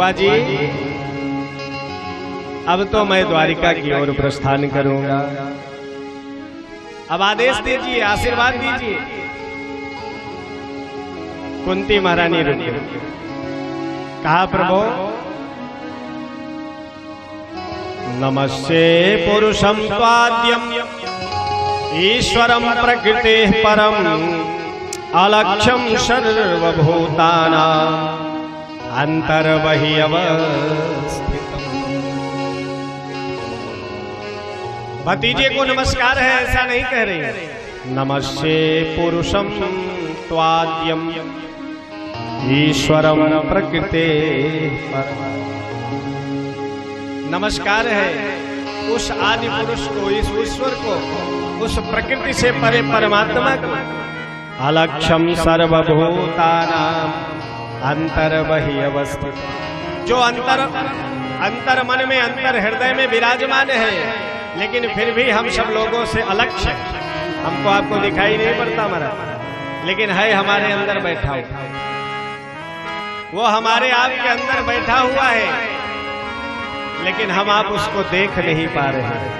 बुआ जी अब तो मैं द्वारिका की ओर प्रस्थान करूंगा, अब आदेश दीजिए, आशीर्वाद दीजिए। कुंती महारानी रुकी, कहा प्रभु नमस्ते पुरुषं त्वाद्यम् ईश्वरं प्रकृतेः परम् अलक्ष्यं सर्वभूतानां अंतर्बह्यवस्थितम्। भतीजे को नमस्कार है ऐसा नहीं कह रही, नमस्ते पुरुषं त्वाद्यम् ईश्वरं प्रकृतेः परम्। नमस्कार है उस आदि पुरुष को, इस ईश्वर को, उस प्रकृति से परे परमात्मा को। अलक्ष्यम सर्वभूतानां अंतर्बह्यवस्थित, जो अंतर मन में, अंतर हृदय में विराजमान है, लेकिन फिर भी हम सब लोगों से अलक्ष्य, हमको आपको दिखाई नहीं पड़ता महाराज, लेकिन है हमारे अंदर बैठा हुआ, वो हमारे आपके अंदर बैठा हुआ है, लेकिन हम आप उसको देख नहीं पा रहे हैं।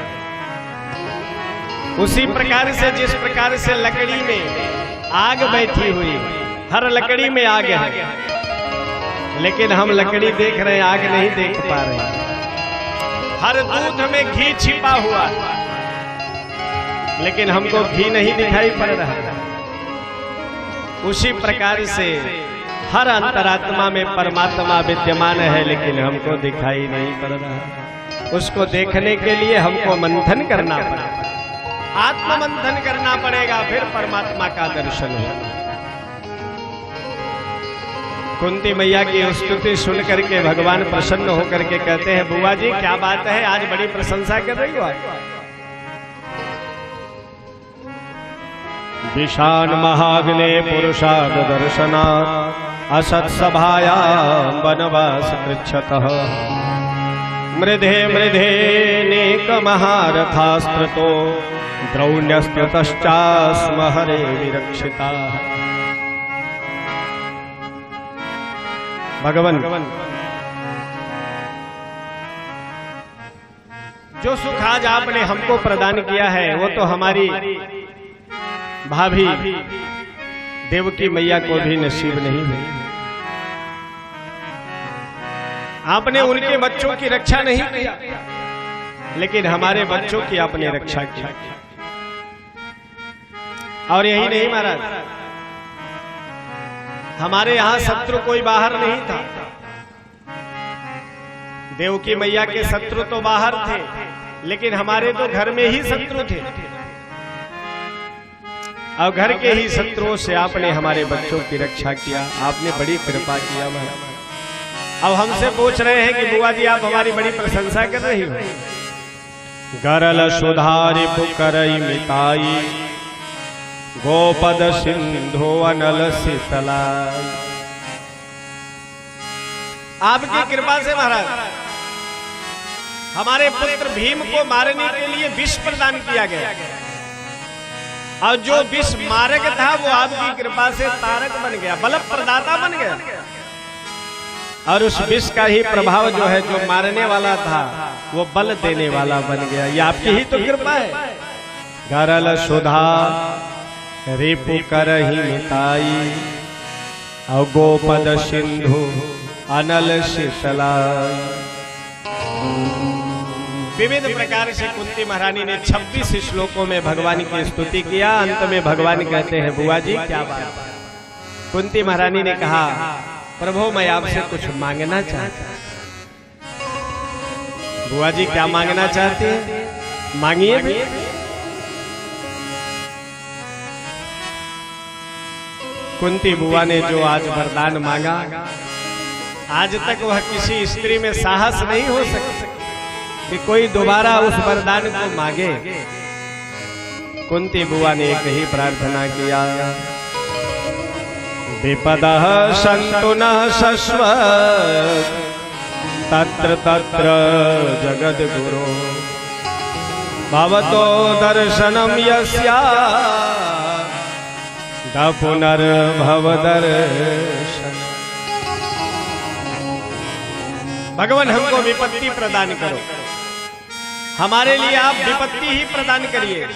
उसी प्रकार से जिस प्रकार से लकड़ी में आग बैठी हुई, हर लकड़ी में आग है, लेकिन हम लकड़ी देख रहे हैं, आग नहीं देख पा रहे हैं। हर दूध में घी छिपा हुआ, लेकिन हमको घी नहीं दिखाई पड़ रहा। उसी प्रकार से हर अंतरात्मा में परमात्मा विद्यमान है, लेकिन हमको दिखाई नहीं पड़ रहा। उसको देखने के लिए हमको मंथन करना पड़ेगा, आत्ममंथन करना पड़ेगा, फिर परमात्मा का दर्शन होगा। कुंती मैया की स्तुति सुन करके भगवान प्रसन्न होकर के कहते हैं, बुआ जी क्या बात है, आज बड़ी प्रशंसा कर रही हो। विशान महाग्ने पुरुषाद दर्शनात् असत्सभायां वनवास पृच्छतः मृधे मृधे नेक महारथास्त्रतो द्रौण्यस्त्रतश्चास्म हरे विरक्षिता। भगवान जो सुख आज आपने हमको प्रदान किया है, वो तो हमारी भाभी देवकी मैया को भी नसीब नहीं हुई। आपने उनके बच्चों की रक्षा नहीं किया, लेकिन हमारे बच्चों की आपने रक्षा की। और यही नहीं महाराज, हमारे यहां शत्रु कोई बाहर नहीं था। देवकी मैया के शत्रु तो बाहर थे, लेकिन हमारे तो घर में ही शत्रु थे। और घर के ही शत्रुओं से आपने हमारे बच्चों की रक्षा किया, आपने बड़ी कृपा किया महाराज। अब हमसे पूछ रहे हैं कि बुआ जी आप हमारी बड़ी प्रशंसा कर रही हो। गरल सुधारि पुकरई मिताई गोपद सिंधु अनल शीतला। आपकी कृपा से महाराज हमारे पुत्र भीम को मारने के लिए विष प्रदान किया गया, और जो विष मारक था वो आपकी कृपा से तारक बन गया, बल प्रदाता बन गया। और उस विष का ही प्रभाव जो है, जो मारने वाला था वो बल देने वाला बन गया। ये आपकी ही तो कृपा है। गरल सुधा रिपु करहि मिताई और गोपद सिंधु अनल शीतला। विविध प्रकार से कुंती महारानी ने 26 श्लोकों में भगवान की स्तुति किया। अंत में भगवान कहते हैं, बुआ जी क्या बात। कुंती महारानी ने कहा, प्रभु मैं आपसे कुछ मांगना चाहती हूं। बुआ जी क्या मांगना चाहती हैं, मांगिए भी। कुंती बुआ ने जो आज वरदान मांगा, आज तक वह किसी स्त्री में साहस नहीं हो सकता कि कोई दोबारा उस वरदान को मांगे। कुंती बुआ ने एक ही प्रार्थना किया, विपदः सन्तु नः शश्वत् तत्र तत्र जगद्गुरो भवतो दर्शनं यस्या पुनर्भव दर्शन। भगवान हमको विपत्ति प्रदान करो, हमारे लिए आप विपत्ति ही प्रदान करिए,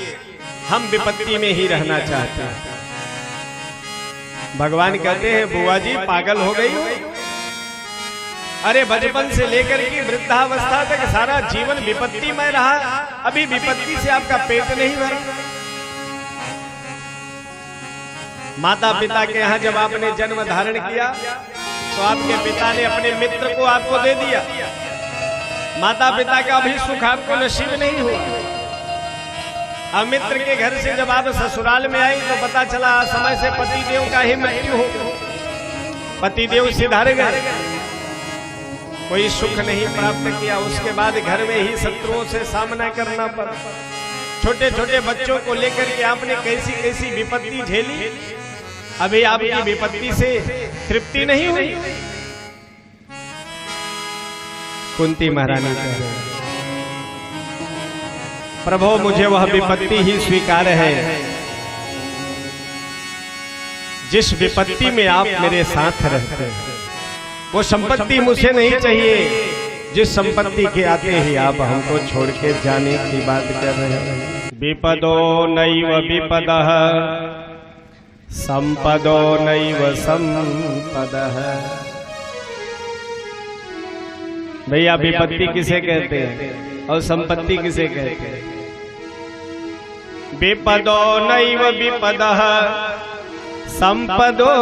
हम विपत्ति में ही रहना चाहते हैं। भगवान कहते हैं बुआ जी पागल हो गई हो, अरे बचपन से लेकर के वृद्धावस्था तक सारा जीवन विपत्ति में रहा, अभी विपत्ति से आपका पेट नहीं भरा। माता पिता के यहाँ जब आपने जन्म धारण किया तो आपके पिता ने अपने मित्र को आपको दे दिया, माता पिता का भी सुख आपको नसीब नहीं हुआ। अब मित्र के घर से जब आप ससुराल में आई तो पता चला समय से पतिदेव का ही मृत्यु हो, पतिदेव सिधार गए, कोई सुख नहीं प्राप्त किया। उसके बाद घर में ही शत्रुओं से सामना करना पड़ा। छोटे छोटे बच्चों को लेकर के आपने कैसी कैसी विपत्ति झेली, अभी आपकी विपत्ति से तृप्ति नहीं हुई। कुंती महारानी कह रहे हैं प्रभु मुझे वह विपत्ति ही स्वीकार है जिस विपत्ति में आप मेरे साथ रहते हैं। वो संपत्ति मुझे नहीं चाहिए जिस संपत्ति के आते ही आप हमको छोड़ के जाने की बात कर रहे हैं। विपदो नैव विपदः संपदो नैव संपदः। भैया विपत्ति किसे कहते हैं और संपत्ति किसे कहते हैं? विपदो नैव विपदः संपदो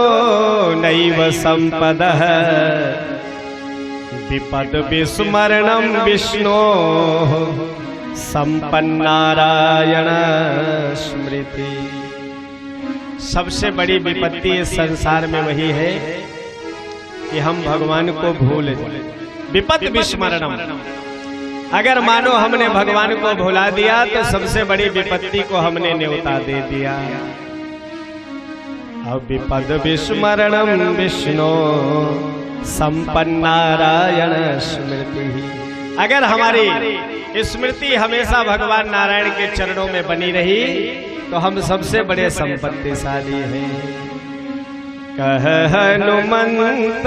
नैव संपदः। विपद विस्मरणं विष्णो संपन्नारायण स्मृति। सबसे बड़ी विपत्ति इस संसार में वही है कि हम भगवान को भूल जाएं। विपद विस्मरणम, अगर मानो हमने भगवान को भुला दिया तो सबसे बड़ी विपत्ति को हमने न्योता दे दिया। अब विपद विस्मरणम विष्णु संपन्नारायण स्मृति। अगर हमारी स्मृति हमेशा भगवान नारायण के चरणों में बनी रही तो हम सबसे बड़े संपत्तिशाली हैं। कह हनुमंत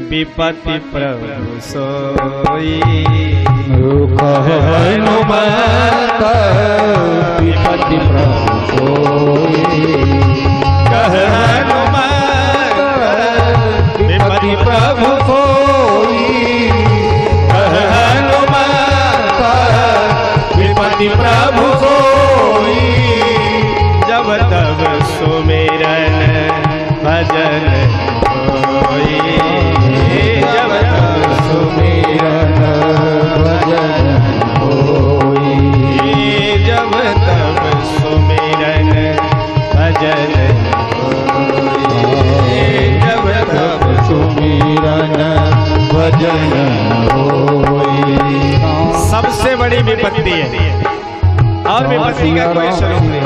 विपत्ति प्रभु सोई। हनुमंत विपत्ति प्रभु सोई। कह हनुमंत विपत्ति प्रभु सोई। कह हनुमंत विपत्ति प्रभु सोई। जब तब सुमिरन भजन होई। जब तब सुमिरन भजन होई। जब तब सुमिरन भजन होई। जब तब सुमिरन भजन होई। सबसे बड़ी विपत्ति है और विपत्ति का कोई स्वरूप नहीं।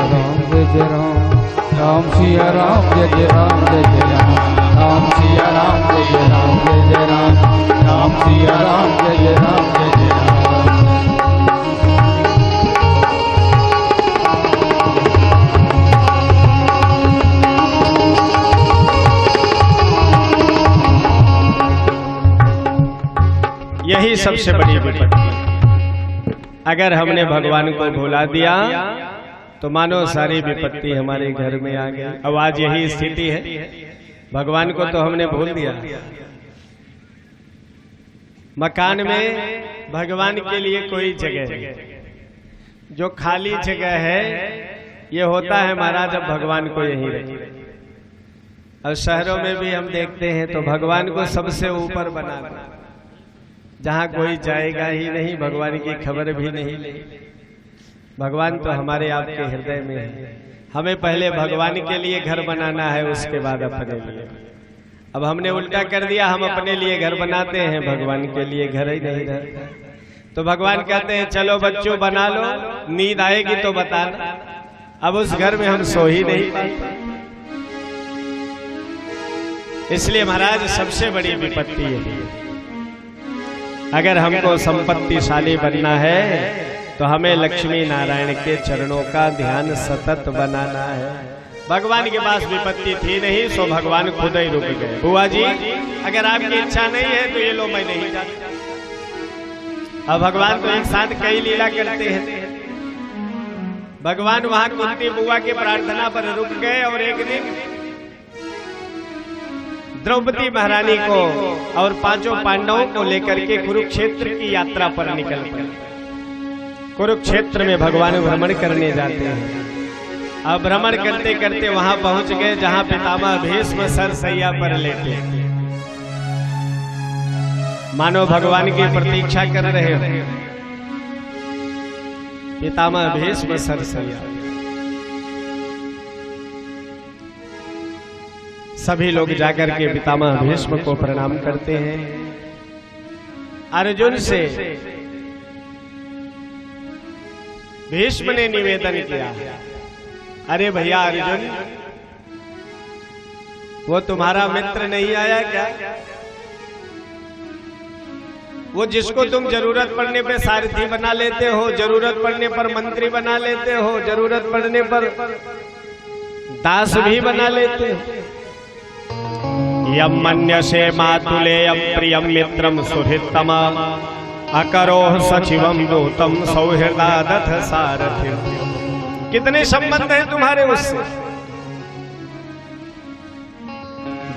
राम सिया राम जय जय राम जय जय राम। राम सिया राम जय जय राम जय जय राम। राम सिया राम जय जय राम जय जय राम। यही सबसे बड़ी विपत्ति। अगर हमने भगवान को भुला दिया तो मानो सारी विपत्ति हमारे घर में आ गई। अब आज यही स्थिति है, भगवान को तो हमने भूल दिया। मकान में भगवान के लिए कोई जगह है, जो खाली जगह है ये होता है महाराज अब भगवान को यहीं रखिए। और शहरों में भी हम देखते हैं तो भगवान को सबसे ऊपर बना दिया, जहाँ कोई जाएगा ही नहीं, भगवान की खबर भी नहीं लेगी। भगवान तो हमारे आपके हृदय में है। हमें पहले भगवान के लिए घर बनाना है, उसके बाद अपने लिए। अब हमने उल्टा कर दिया, हम अपने लिए घर बनाते हैं, भगवान के लिए घर ही नहीं रहता। तो भगवान कहते हैं चलो बच्चों बना लो, नींद आएगी तो बताना। अब उस घर में हम सो ही नहीं पाते। इसलिए महाराज सबसे बड़ी विपत्ति है। अगर हमको संपत्तिशाली बनना है तो हमें लक्ष्मी नारायण के चरणों का ध्यान सतत बनाना है। भगवान के पास विपत्ति थी नहीं, सो भगवान खुद ही रुक गए। बुआ जी अगर आपकी इच्छा नहीं है तो ये लो मैं नहीं जाता। अब भगवान तो एक साथ कई लीला करते हैं। भगवान वहां कुंती बुआ की प्रार्थना पर रुक गए और एक दिन द्रौपदी महारानी को और पांचों पांडवों को लेकर के कुरुक्षेत्र की यात्रा पर निकल पड़े। कुरुक्षेत्र में भगवान भ्रमण करने जाते हैं। अब भ्रमण करते करते वहां पहुंच गए जहां पितामह भीष्म सरसैया पर लेटे, मानो भगवान की प्रतीक्षा कर रहे हो। पितामह भीष्म सरसैया, सभी लोग जाकर के पितामह भीष्म को प्रणाम करते हैं। अर्जुन से भीष्म ने निवेदन किया, अरे भैया अर्जुन, वो तुम्हारा मित्र नहीं आया क्या? वो जिसको तुम जरूरत पड़ने पे सारथी बना लेते हो, जरूरत पड़ने पर मंत्री बना लेते हो, जरूरत पड़ने पर दास भी बना लेते हो। यम मन्यसे मातुलेयम प्रियम मित्रम सुहृत्तम अकरोह सचिवम दूतम सौहृदादथ सारथि। कितने संबंध हैं तुम्हारे उससे?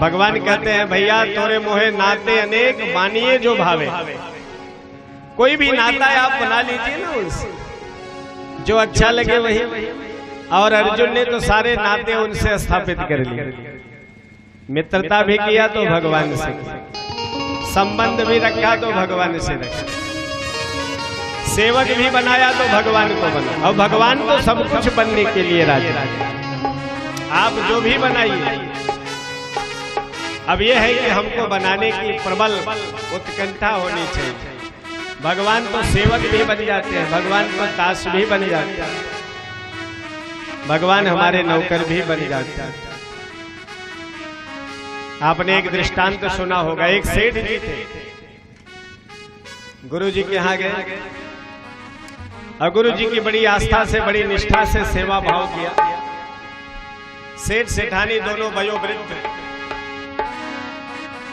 भगवान कहते हैं भैया तोरे मोहे नाते अनेक मानिए जो भावे। कोई भी नाता है आप बना लीजिए ना उससे, जो अच्छा लगे वही। और अर्जुन ने तो सारे नाते उनसे स्थापित कर लिए। मित्रता भी किया तो भगवान से, संबंध भी रखा तो भगवान से रखा, सेवक भी बनाया तो भगवान को बना। और भगवान तो सब कुछ बनने के लिए राजी। आप जो भी बनाइए, अब यह है कि हमको बनाने की प्रबल उत्कंठा होनी चाहिए। भगवान तो सेवक भी बन जाते हैं, भगवान तो दास भी बन जाते हैं, भगवान हमारे नौकर भी बन जाते हैं। आपने एक दृष्टांत तो सुना होगा। एक सेठ जी थे, गुरु जी के यहाँ गए और गुरु जी की बड़ी आस्था से, बड़ी निष्ठा से सेवा भाव किया। सेठ सेठानी दोनों वयोवृद्ध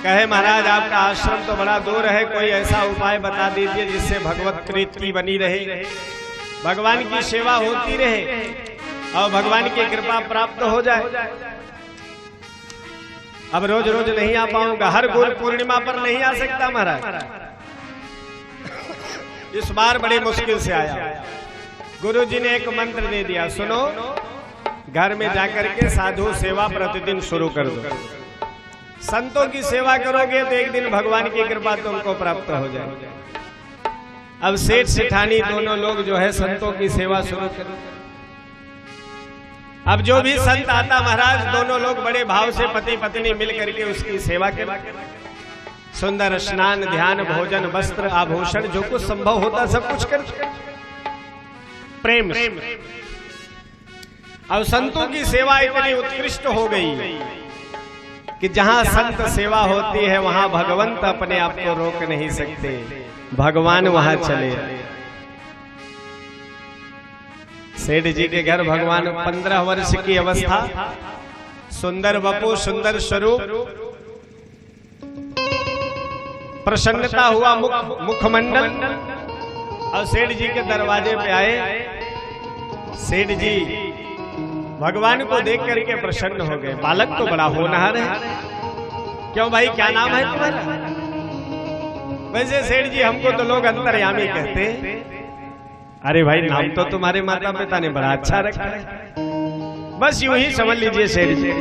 कहे, महाराज आपका आश्रम तो बड़ा दूर है, कोई ऐसा उपाय बता दीजिए जिससे भगवत प्रीति बनी रहे, भगवान की सेवा होती रहे और भगवान की कृपा प्राप्त हो जाए। अब रोज रोज नहीं आ पाऊंगा, हर गुरु पूर्णिमा पर नहीं आ सकता महाराज, इस बार बड़ी मुश्किल से आया। गुरु जी ने एक मंत्र दे दिया, सुनो, घर में जाकर के साधु सेवा प्रतिदिन शुरू कर दो। संतों की सेवा करोगे तो एक दिन भगवान की कृपा तुमको प्राप्त हो जाए। अब सेठ सेठानी दोनों लोग जो है संतों की सेवा शुरू करो। अब जो भी संत आता महाराज, दोनों लोग बड़े भाव से पति पत्नी मिल करके उसकी सेवा करें। सुंदर स्नान, ध्यान, भोजन, वस्त्र, आभूषण, जो कुछ संभव होता सब कुछ करते प्रेम। अब संतों की सेवा इतनी उत्कृष्ट हो गई कि जहां संत सेवा होती है वहां भगवंत अपने आप को रोक नहीं सकते, भगवान वहां चले। सेठ जी के घर भगवान 15 वर्ष की अवस्था, सुंदर वपु, सुंदर स्वरूप, प्रसन्नता हुआ मुखमंडल। और सेठ जी के दरवाजे पे आए। सेठ जी भगवान को देख करके प्रसन्न हो गए। बालक तो बड़ा होनहार है, क्यों भाई क्या नाम है तुम्हारा? वैसे सेठ जी हमको तो लोग अंतर्यामी कहते हैं। अरे भाई नाम तो तुम्हारे माता पिता ने बड़ा अच्छा रखा है, बस यूं ही समझ लीजिए सेठ जी।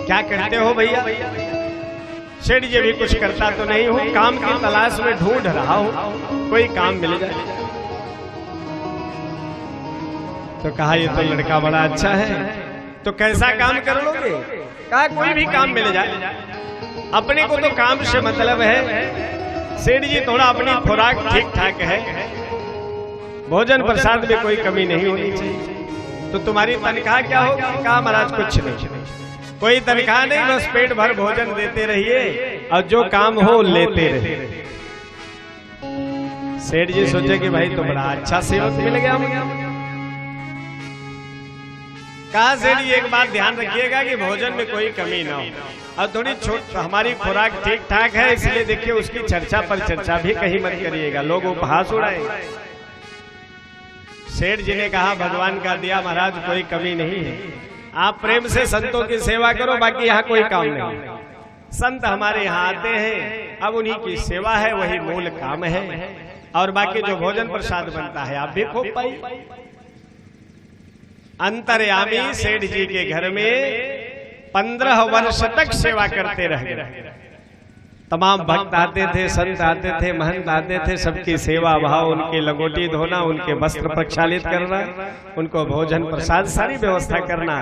क्या करते हो भैया? सेठ जी भी कुछ करता तो नहीं हूं, काम की तलाश में ढूंढ रहा हूं, कोई काम मिल जाए। तो कहा ये तो लड़का बड़ा अच्छा है, तो कैसा काम कर लोगे? कहा कोई भी काम मिल जाए, अपने को तो काम से मतलब है। सेठ जी थोड़ा अपनी खुराक ठीक ठाक है, भोजन प्रसाद में कोई कमी नहीं होनी चाहिए। तो तुम्हारी तनख्वाह क्या होगी? कहा महाराज कुछ नहीं, कोई तनख्वाह नहीं, बस पेट भर भोजन देते रहिए और जो काम हो लेते रहिए। सेठ जी सोचे कि भाई तो बड़ा अच्छा सेवक मिल गया मुझे। कहा सेठ जी एक बात ध्यान रखिएगा कि भोजन में कोई कमी ना हो, और थोड़ी हमारी खुराक ठीक ठाक है, इसलिए देखिए उसकी चर्चा पर चर्चा भी कहीं मत करिएगा, लोग उपहास उड़ाएंगे। सेठ जी ने कहा भगवान का दिया महाराज कोई कमी नहीं है, आप प्रेम से संतों की सेवा करो, बाकी यहाँ कोई काम नहीं। संत हमारे यहाँ आते हैं, अब उन्हीं की सेवा है, वही मूल काम है, और बाकी जो भोजन प्रसाद बनता है आप भी खूब पाइए। अंतर्यामी सेठ जी के घर में 15 वर्ष तक सेवा करते रह गए। तमाम भक्त आते थे, संत आते थे, महंत आते थे, सबकी सेवा भाव, उनकी लंगोटी धोना, उनके वस्त्र प्रक्षालित करना, उनको भोजन प्रसाद सारी व्यवस्था करना,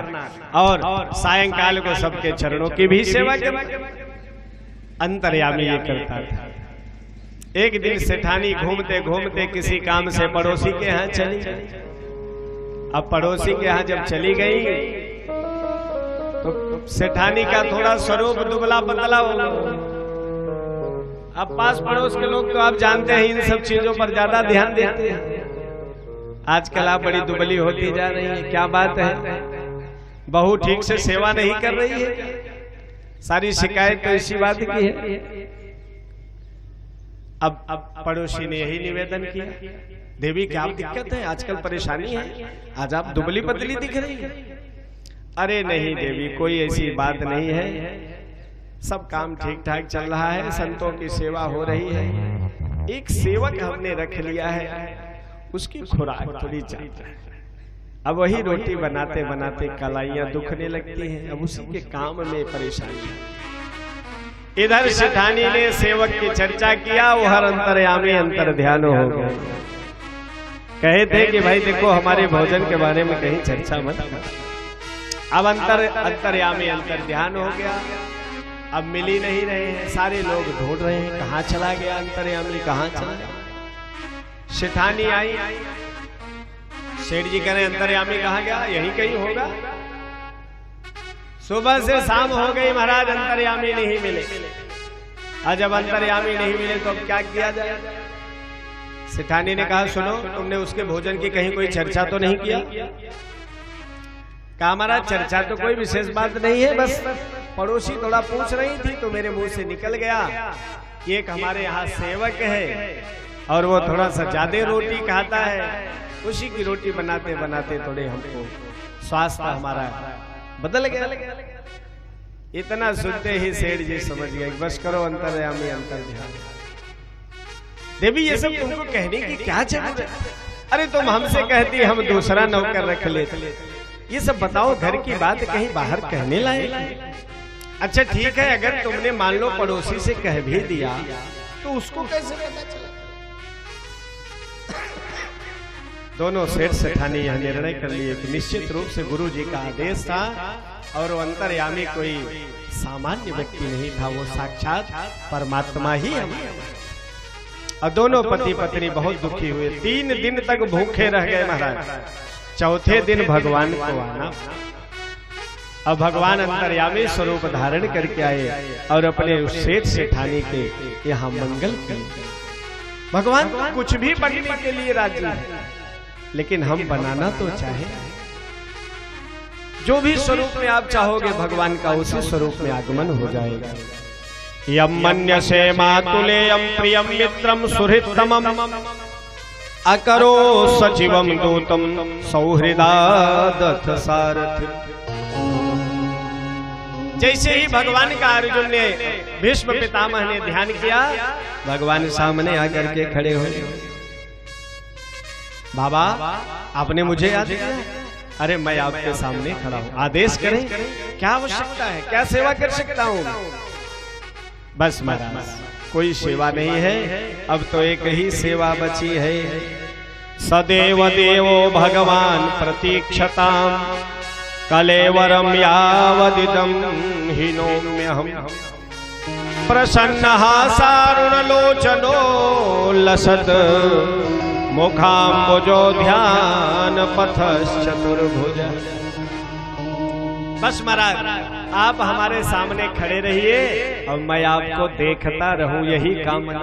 और सायंकाल को सबके चरणों की भी सेवा करना। अंतर्यामी ये करता था। एक दिन सेठानी घूमते घूमते किसी काम से पड़ोसी के यहाँ चली। अब पड़ोसी के यहाँ जब चली गई तो सेठानी का थोड़ा स्वरूप दुबला पतला हो। अब पास पड़ोस के लोग तो आप जानते हैं इन सब चीजों पर ज्यादा ध्यान देते हैं। आजकल आप बड़ी दुबली होती जा रही है, क्या बात है? बहू ठीक से सेवा नहीं कर रही है? सारी शिकायत तो इसी बात की है। अब पड़ोसी ने यही निवेदन किया, देवी क्या दिक्कत है, आजकल परेशानी है, आज आप दुबली पतली दिख रही है। अरे नहीं देवी, कोई ऐसी बात नहीं है, सब काम ठीक ठाक चल रहा है, संतों की सेवा हो रही है। एक सेवक हमने रख लिया है, उसकी खुराक थोड़ी ज्यादा है। अब वही रोटी बनाते बनाते कलाइयां दुखने लगती हैं, अब उसी के काम में परेशानी। इधर सेठानी ने सेवक की चर्चा किया, वो हर अंतर्यामी अंतर ध्यान हो गया। कहे थे कि भाई देखो हमारे भोजन के बारे में कहीं चर्चा मत। अब अंतर्यामी अंतर ध्यान हो गया, अब मिल ही नहीं रहे हैं, सारे लोग ढूंढ रहे हैं कहाँ चला गया अंतर्यामी, कहाँ चला गया। सेठानी आई, सेठ जी कह रहे अंतर्यामी कहाँ गया, यही कहीं होगा। सुबह से शाम हो गई महाराज, अंतर्यामी नहीं मिले। आज जब अंतर्यामी नहीं मिले तो अब क्या किया जाए? सेठानी ने कहा सुनो, तुमने उसके भोजन की कहीं कोई चर्चा तो नहीं किया? कहा महाराज चर्चा तो कोई विशेष बात नहीं है, बस पड़ोसी थोड़ा पूछ रही थी तो मेरे मुंह से निकल गया कि एक हमारे यहाँ सेवक है और वो थोड़ा सा ज्यादा रोटी खाता है, उसी की रोटी बनाते बनाते थोड़े हमको स्वास्थ्य हमारा बदल गया। इतना सुनते ही सेठ जी समझ गए, बस करो अंतर्यामी अंतर ध्यान। देवी ये सब तुमको कहने की क्या जरूरत है? अरे तुम हमसे कहती हम दूसरा नौकर रख लेते, ये सब बताओ घर की बात कहीं बाहर कहने लायक। अच्छा ठीक है, अगर तुमने मान लो पड़ोसी से कह भी दिया तो उसको कैसे पता चला? दोनों सेठ सेठानी यह निर्णय कर लिए कि निश्चित रूप से गुरु जी का आदेश था, और वो अंतर्यामी कोई सामान्य व्यक्ति नहीं था, वो साक्षात परमात्मा ही है। और दोनों पति पत्नी बहुत दुखी हुए, 3 दिन तक भूखे रह गए महाराज। चौथे दिन भगवान को आना, अब भगवान अंतर्यामी स्वरूप धारण करके आए और अपने उस सेठ सेठानी के यहाँ मंगल किए। भगवान कुछ भी बनने के लिए राजी है, लेकिन हम बनाना तो चाहे। जो भी स्वरूप में आप चाहोगे भगवान का, उसी स्वरूप में आगमन हो जाएगा। यम मन्यसे मातुलेयम प्रियम मित्रम सुहृदतमम अकरो सचिवम दूतम सौहृदादथ सारथि। जैसे ही भगवान का अर्जुन ने भीष्म पितामह ने ध्यान किया, भगवान सामने आकर के खड़े हुए। बाबा आपने मुझे याद किया? अरे मैं आपके सामने खड़ा हूँ, आदेश करें, क्या आवश्यकता है, क्या सेवा कर सकता हूँ? बस महाराज कोई सेवा नहीं है, अब तो एक ही सेवा बची है। सदैव देवो भगवान प्रतीक्षताम कलेवरम यावदिदं हिनोम्यहम् प्रसन्नः सारुणलोचनो लसत् मुखाम्बुजो ध्यान पथश्चतुर्भुज। बस महाराज आप हमारे सामने खड़े रहिए और मैं आपको देखता रहूं, यही कामना।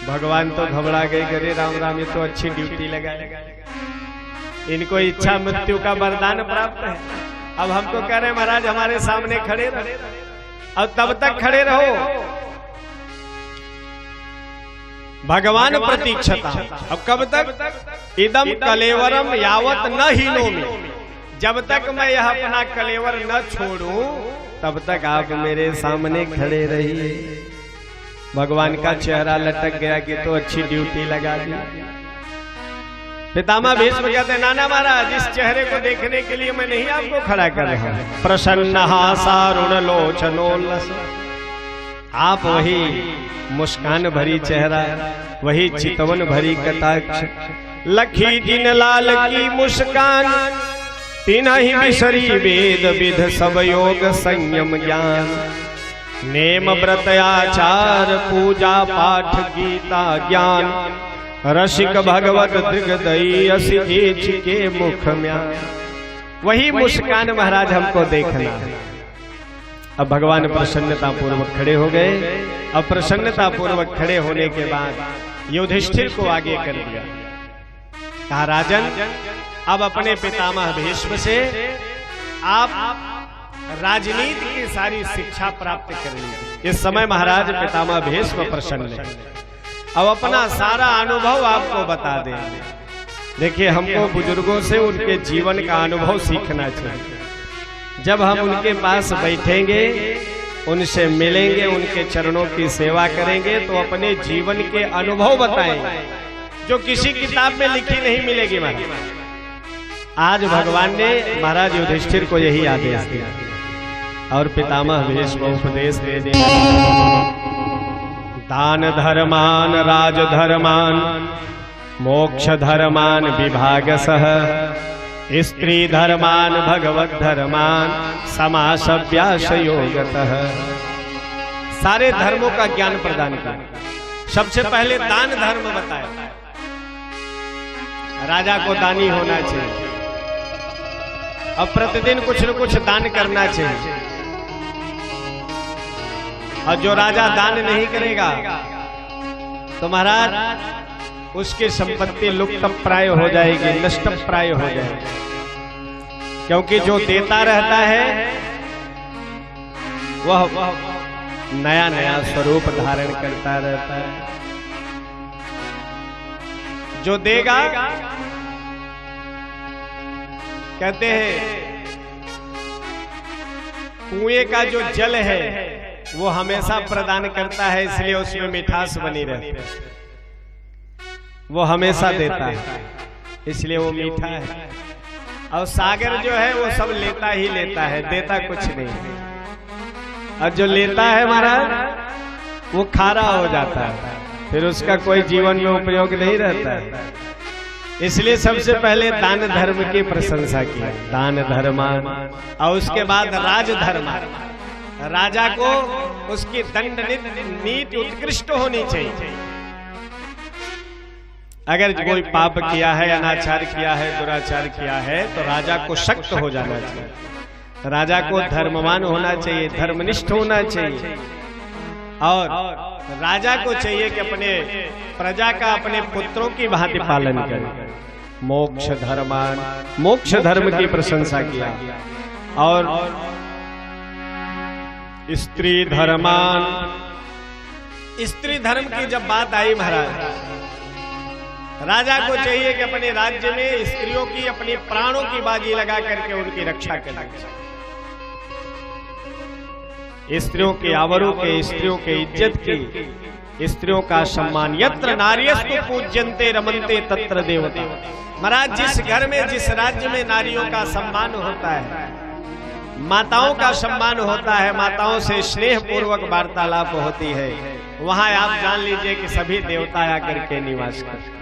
भगवान तो घबरा गए, करे राम राम ये तो अच्छी ड्यूटी लगाए। इनको इच्छा मृत्यु का वरदान प्राप्त है। अब हमको कह रहे हैं महाराज हमारे सामने खड़े रहो, अब तब तक खड़े रहो भगवान प्रतीक्षता। अब कब तक? इदम कलेवरम यावत न हीनोमि, जब तक मैं यह अपना कलेवर न छोड़ूं तब तक आप मेरे सामने खड़े रहिए। भगवान का चेहरा लटक गया कि तो अच्छी ड्यूटी लगा दी। पितामह भीष्म कहते हैं नाना महाराज इस चेहरे को देखने के लिए मैं नहीं आपको खड़ा कर रहा हूं। प्रसन्न हासारुण लोचनोल्लस, आप वही मुस्कान भरी चेहरा, वही चितवन भरी कटाक्ष, लखी जिन लाल की मुस्कान, तिनहि बिसरी वेद विध सब योग संयम ज्ञान, नेम व्रत आचार पूजा पाठ गीता ज्ञान, रसिक भगवत दिग्दयी असिधेच के मुख म्यान। वही मुस्कान महाराज हमको देखना है। अब भगवान प्रसन्नता पूर्वक खड़े हो गए। अब प्रसन्नता पूर्वक खड़े होने के बाद युधिष्ठिर को आगे कर दिया, कहा राजन अब अपने पितामह भीष्म से आप राजनीति की सारी शिक्षा प्राप्त कर लीजिए। इस समय महाराज पितामह भीष्म प्रसन्न है। अब अपना सारा अनुभव आपको बता देंगे। देखिए हमको बुजुर्गों से उनके जीवन का अनुभव सीखना चाहिए। जब हम उनके पास बैठेंगे, उनसे मिलेंगे, उनके चरणों की सेवा करेंगे तो अपने जीवन के अनुभव बताएंगे जो किसी किताब में लिखी नहीं मिलेगी। महाराज आज भगवान ने महाराज युधिष्ठिर को यही आदेश दिया और पितामह भीष्म उपदेश दे दिया। दान धर्मान राज धर्मान मोक्ष धर्मान विभागसः, स्त्री धर्मान भगवत धर्मान समासव्यास योगतः। सारे धर्मों का ज्ञान प्रदान किया। सबसे पहले दान धर्म बताया। राजा को दानी होना चाहिए, अब प्रतिदिन कुछ न कुछ दान करना चाहिए। और जो राजा दान नहीं करेगा तो महाराज उसकी संपत्ति लुप्त प्राय हो जाएगी, नष्ट प्राय हो जाएगी। क्योंकि जो देता रहता है वह नया नया स्वरूप धारण करता रहता है। जो देगा, कहते हैं कुएं का जो जल है वो हमेशा प्रदान करता है, इसलिए उसमें मिठास बनी रहती है। वो हमेशा देता है इसलिए वो मीठा है। और सागर जो है वो सब लेता ही लेता है, देता कुछ नहीं है। और जो लेता है महाराज वो खारा हो जाता है, फिर उसका कोई जीवन में उपयोग नहीं रहता है। इसलिए सबसे पहले दान धर्म की प्रशंसा की, दान धर्मान। और उसके बाद राज धर्म, राजा को उसकी दंड नीति उत्कृष्ट होनी चाहिए। अगर कोई पाप किया है, अनाचार किया है, दुराचार किया है तो राजा को सख्त हो जाना चाहिए। राजा को धर्मवान होना चाहिए, धर्मनिष्ठ होना चाहिए। और राजा को चाहिए कि अपने प्रजा का अपने पुत्रों की भांति पालन करे। मोक्ष धर्मान, मोक्ष धर्म की प्रशंसा किया। और स्त्री धर्मान, स्त्री धर्म की जब बात आई महाराज, राजा को चाहिए कि अपने राज्य में स्त्रियों की अपने प्राणों की बाजी लगा करके उनकी रक्षा करें। स्त्रियों के आबरू के, स्त्रियों के इज्जत की, स्त्रियों का सम्मान। यत्र नार्यस्तु पूज्यन्ते रमन्ते तत्र देवता। महाराज जिस घर में, जिस राज्य में नारियों का सम्मान होता है, माताओं का सम्मान होता है, माताओं से स्नेह पूर्वक वार्तालाप होती है, वहां आप जान लीजिए कि सभी देवता आकर के निवास करते।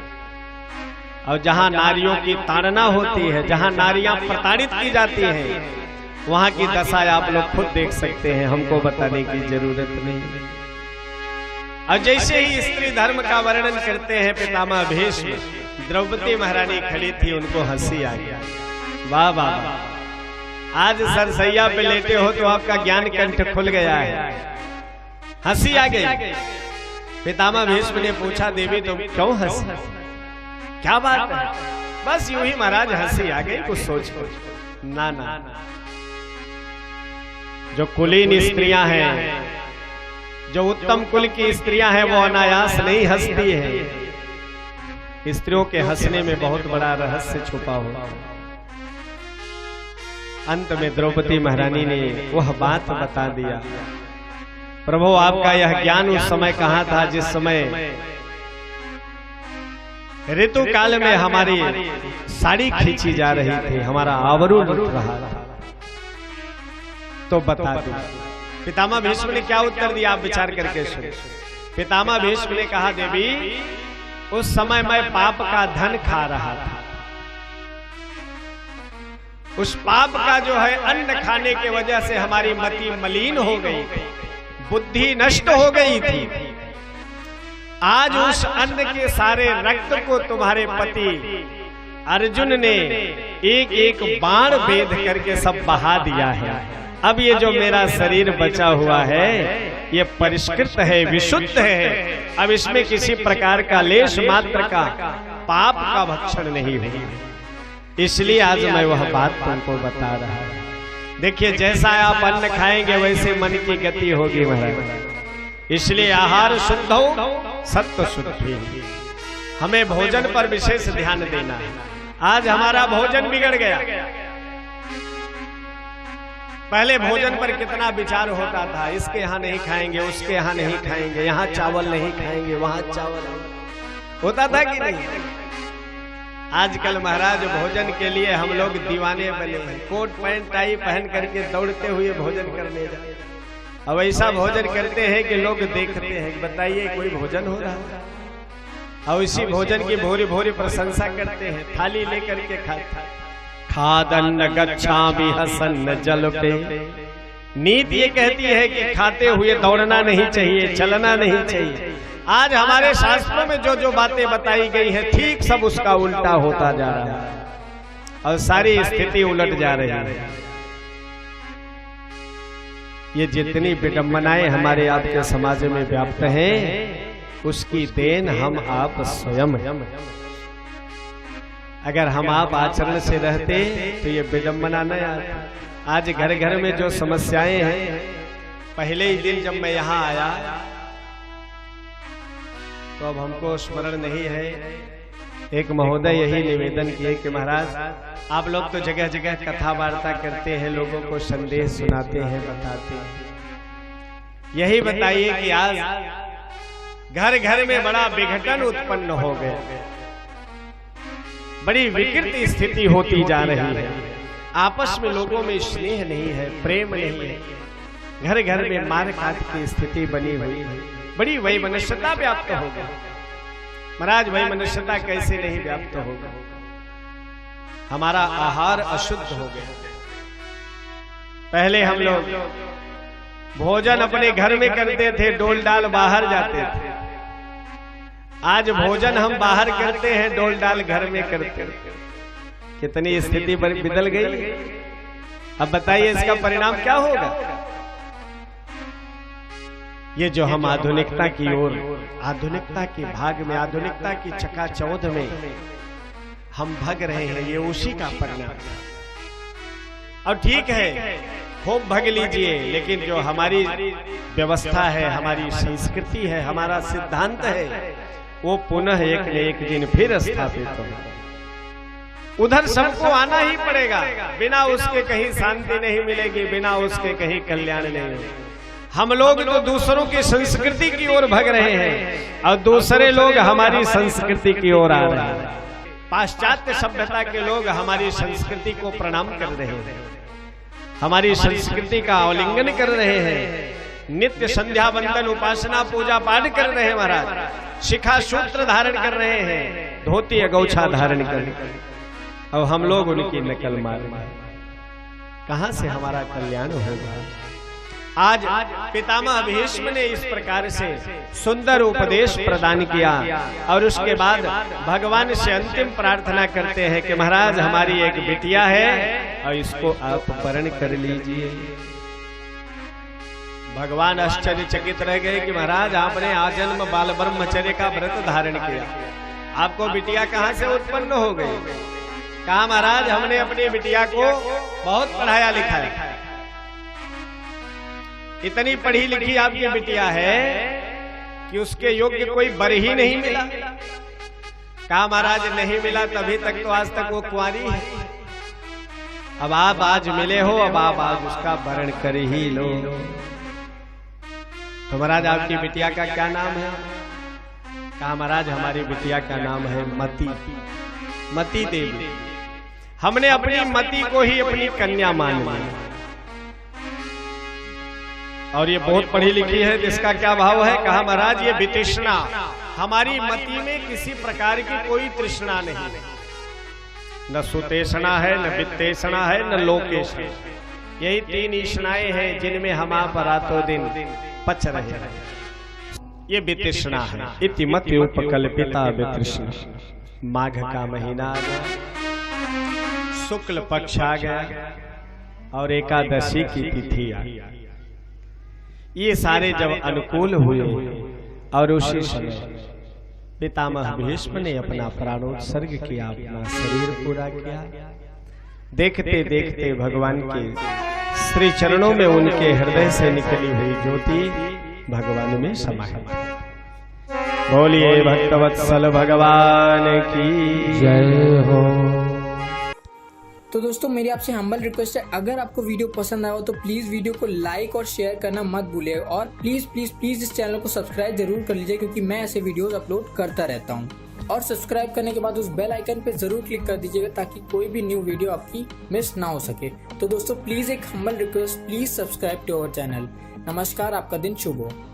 और जहां नारियों की ताड़ना होती है, जहां नारियां प्रताड़ित की जाती हैं, वहां की दशा आप लोग खुद देख सकते हैं, हमको बताने की जरूरत नहीं। और जैसे ही स्त्री धर्म का वर्णन करते हैं पितामह भीष्म, द्रौपदी महारानी खड़ी थी, उनको हंसी आ गया। वाह वाह, आज सरसैया पे लेटे हो तो आपका ज्ञान कंठ खुल गया है, हंसी आ गई। पितामह भीष्म ने पूछा देवी तुम क्यों हंसी, क्या बात है? बस यूं ही महाराज हंसी आ गई कुछ सोच कर। ना ना, जो कुलीन स्त्रियां हैं, जो उत्तम कुल की स्त्रियां हैं, वो अनायास नहीं हंसती है। स्त्रियों के हंसने में बहुत बड़ा रहस्य छुपा हुआ। अंत में द्रौपदी महारानी ने वह बात बता दिया। प्रभु, आपका यह ज्ञान उस समय कहाँ था जिस समय ऋतु काल में हमारी साड़ी खींची जा रही थी, हमारा आवरण उठ रहा था, तो बता दो। पितामह भीष्म ने क्या उत्तर दिया, आप विचार करके सुनो। पितामह भीष्म ने कहा, देवी, उस समय मैं पाप का धन खा रहा था। उस पाप का जो है अन्न खाने की वजह से हमारी मति मलिन हो गई थी, बुद्धि नष्ट हो गई थी। आज उस अन्न के सारे रक्त को तुम्हारे पति अर्जुन ने एक एक बाण भेद करके सब बहा दिया है। अब ये जो मेरा शरीर बचा हुआ है ये परिष्कृत है, विशुद्ध है। अब इसमें किसी प्रकार का लेश मात्र का पाप का भक्षण नहीं हुआ। इसलिए आज मैं वह बात तुमको बता रहा हूं। देखिए, जैसा आप अन्न खाएंगे वैसे मन की गति होगी महाराज। इसलिए आहार शुद्ध हो, सत्व शुद्धि। हमें भोजन पर विशेष ध्यान देना है। आज हमारा भोजन बिगड़ गया। पहले भोजन पर कितना विचार होता था, इसके यहाँ नहीं खाएंगे, उसके यहाँ नहीं खाएंगे, यहाँ चावल नहीं खाएंगे, वहां चावल होता था कि नहीं। आजकल महाराज भोजन के लिए हम लोग दीवाने बने हैं। कोट पैंट टाई पहन करके दौड़ते हुए भोजन करने जाते। अब ऐसा भोजन करते हैं कि लोग देखते हैं, बताइए कोई भोजन हो रहा है। और इसी भोजन की भोरी भोरी प्रशंसा करते हैं, थाली लेकर के खाते। खादन्न गच्छामि हसन्न जल पे। नीति ये कहती है कि खाते हुए दौड़ना नहीं चाहिए, चलना नहीं चाहिए। आज हमारे शास्त्रों में जो जो बातें बताई गई है, ठीक सब उसका उल्टा होता जा रहा है और सारी स्थिति उलट जा रही है। ये जितनी विडंबनाएं हमारे आपके समाज में व्याप्त हैं, उसकी देन हम आप स्वयं हैं। अगर हम आप आचरण से रहते तो ये विडंबना न आता। आज घर घर में जो समस्याएं हैं, पहले ही दिन जब मैं यहाँ आया तो अब हमको स्मरण नहीं है। एक महोदय यही निवेदन किए कि महाराज, आप लोग तो जगह जगह कथा वार्ता करते हैं, लोगों को संदेश सुनाते हैं, बताते हैं। यही बताइए कि आज घर घर में बड़ा विघटन उत्पन्न हो गया, बड़ी विकृत स्थिति होती जा रही है। आपस में लोगों में स्नेह नहीं है, प्रेम नहीं है। घर घर में मार काट की स्थिति बनी हुई है। बड़ी वैमनस्यता व्याप्त होगा। महाराज, वैमनस्यता कैसे नहीं व्याप्त होगा? हमारा आहार अशुद्ध हो गया। पहले हम लोग भोजन अपने घर में करते थे, डोल डाल बाहर जाते थे। आज भोजन हम बाहर करते हैं, डोल डाल घर में करते हैं। कितनी स्थिति बदल गई। अब बताइए इसका परिणाम क्या होगा? ये जो हम आधुनिकता की ओर, आधुनिकता के भाग में, आधुनिकता की चकाचौंध में हम भग रहे हैं, ये उसी का परिणाम है। और ठीक है, खूब भग लीजिए, लेकिन जो हमारी व्यवस्था है, हमारी संस्कृति है, हमारा सिद्धांत है, वो पुनः एक न एक दिन फिर स्थापित हो। उधर सबको आना ही पड़ेगा। बिना उसके कहीं शांति नहीं मिलेगी, बिना उसके कहीं कल्याण नहीं होगा। हम लोग तो दूसरों की संस्कृति की ओर भग रहे हैं और दूसरे लोग हमारी संस्कृति की ओर आ रहे हैं। पाश्चात्य सभ्यता के लोग हमारी संस्कृति को प्रणाम कर रहे हैं, हमारी संस्कृति का अवलिंगन कर रहे हैं। नित्य संध्या वंदन उपासना पूजा पाठ कर रहे हैं महाराज। शिखा सूत्र धारण कर रहे हैं, धोती अगौछा धारण कर रहे हैं, और हम लोग उनकी नकल मार रहे हैं। कहां से हमारा कल्याण होगा? आज पितामह भीष्म ने इस प्रकार से सुंदर उपदेश प्रदान किया और उसके बाद भगवान से अंतिम प्रार्थना करते हैं कि महाराज, हमारी एक बिटिया है और इसको आप वरण कर लीजिए। भगवान आश्चर्यचकित रह गए कि महाराज, आपने आजन्म बाल ब्रह्मचर्य का व्रत धारण किया, आपको बिटिया कहां से उत्पन्न हो गई? कहा महाराज हमने अपनी बिटिया को बहुत पढ़ाया लिखाया, इतनी पढ़ी लिखी आपकी बिटिया है कि उसके योग्य कोई वर ही नहीं मिला। कहा महाराज नहीं मिला तभी तक तो आज तक वो कुंवारी है, अब आप आज मिले हो, अब आप आज उसका वरण कर ही लो। तो महाराज आपकी बिटिया का क्या नाम है? कहा महाराज हमारी बिटिया का नाम है मती, मती देवी। हमने अपनी मती को ही अपनी कन्या मान लिया। और ये बहुत पढ़ी लिखी है, जिसका क्या भाव है? कहा महाराज ये वितृष्णा, हमारी मती में किसी प्रकार की कोई तृष्णा नहीं, न सुतेषणा है, न वित्तेषणा है, न लोकेषणा। यही तीन ईष्णाएं हैं जिनमें हम आप रातों दिन पच रहे हैं। ये वितृष्णा है। इति मत उपकल्पिता वितृष्णा। माघ का महीना आ गया, शुक्ल पक्ष आ गया और एकादशी की तिथि आ गई। ये सारे जब अनुकूल हुए और उसी समय पितामह भीष्म ने अपना प्राणोत्सर्ग किया, अपना शरीर पूरा किया। देखते देखते भगवान के श्री चरणों में उनके हृदय से निकली हुई ज्योति भगवान में समा गई। बोलिए भक्तवत्सल भगवान की जय हो। तो दोस्तों मेरी आपसे हम्बल रिक्वेस्ट है, अगर आपको वीडियो पसंद आया हो तो प्लीज वीडियो को लाइक और शेयर करना मत भूलिएगा, और प्लीज प्लीज प्लीज इस चैनल को सब्सक्राइब जरूर कर लीजिए, क्योंकि मैं ऐसे वीडियोस अपलोड करता रहता हूं। और सब्सक्राइब करने के बाद उस बेल आइकन पे जरूर क्लिक कर दीजिएगा ताकि कोई भी न्यू वीडियो आपकी मिस ना हो सके। तो दोस्तों प्लीज एक humble request, please subscribe to our channel. नमस्कार, आपका दिन शुभ हो।